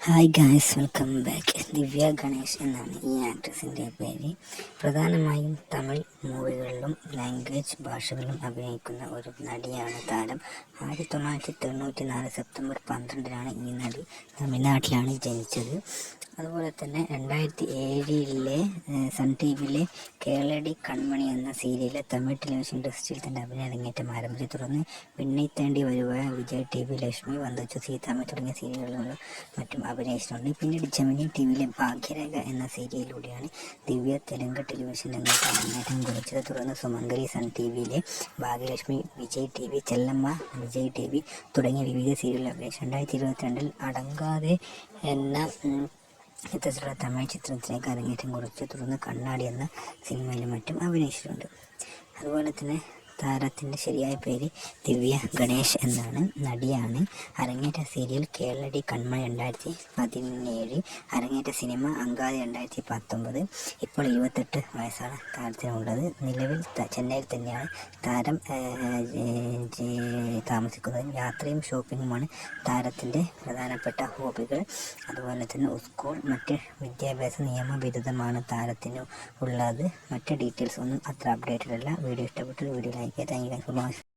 Hi guys, welcome back. Divya Ganesh എന്നാണ് ഈ ആക്ട്രസിൻ്റെ പേര്. പ്രധാനമായും തമിഴ് മൂവികളിലും ലാംഗ്വേജ് ഭാഷകളിലും അഭിനയിക്കുന്ന ഒരു നടിയാണ് താരം. 1994 സെപ്റ്റംബർ 12 ഈ നടി തമിഴ്നാട്ടിലാണ് ജനിച്ചത്. അതുപോലെ തന്നെ 2007 സൺ ടി വിയിലെ കേളടി കൺമണി എന്ന സീരിയലിലെ തമിഴ് ടെലിവിഷൻ ഇൻഡസ്ട്രിയിൽ തൻ്റെ അഭിനയ അരങ്ങേറ്റം ആരംഭിച്ചു. തുടർന്ന് വിണ്ണை താണ്ടി വരുവായ, വിജയ് ടി വി, ലക്ഷ്മി, വന്ദിച്ചു സീതാമ്മ തുടങ്ങിയ സീരിയലുകളിലും മറ്റും അഭിനയിച്ചിട്ടുണ്ട്. പിന്നീട് ജെമിനി ടി വിയിലെ ഭാഗ്യരേഖ എന്ന സീരിയലിലൂടെയാണ് ദിവ്യ തെലുങ്ക് ടെലിവിഷൻ രംഗത്ത് അരങ്ങേറ്റം കുറിച്ചത്. തുടർന്ന് സുമംഗലി, സൺ ടി വിയിലെ Bhagyalakshmi, Vijay T V, Chellamma, Vijay T V തുടങ്ങിയ വിവിധ സീരിയലുകൾ അഭിനയിച്ചു. 2022 അടങ്കാതെ എന്ന ചിത്രത്തിലുള്ള തമിഴ് ചിത്രത്തിലേക്ക് അരങ്ങേറ്റം കുറിച്ചു. തുടർന്ന് കണ്ണാടി എന്ന സിനിമയിലും മറ്റും അഭിനയിച്ചിട്ടുണ്ട്. അതുപോലെ തന്നെ താരത്തിൻ്റെ ശരിയായ പേര് ദിവ്യ ഗണേഷ് എന്നാണ്. നടിയാണ്. അരങ്ങേറ്റ സീരിയൽ കേളടി കൺമണി 2017, അരങ്ങേറ്റ സിനിമ അങ്കാതി 2019. ഇപ്പോൾ 28 വയസ്സാണ് താരത്തിനുള്ളത്. നിലവിൽ ചെന്നൈയിൽ തന്നെയാണ് താരം താമസിക്കുന്നത്. യാത്രയും ഷോപ്പിങ്ങുമാണ് താരത്തിൻ്റെ പ്രധാനപ്പെട്ട ഹോബികൾ. അതുപോലെ തന്നെ സ്കൂൾ, മറ്റ് വിദ്യാഭ്യാസ നിയമബിരുദമാണ് താരത്തിന് ഉള്ളത്. മറ്റ് ഡീറ്റെയിൽസ് ഒന്നും അത്ര അപ്ഡേറ്റഡ് അല്ല. വീഡിയോ ഇഷ്ടപ്പെട്ടു വീഡിയോ ലൈക്ക് ചെയ്യുക. Thank you for watching.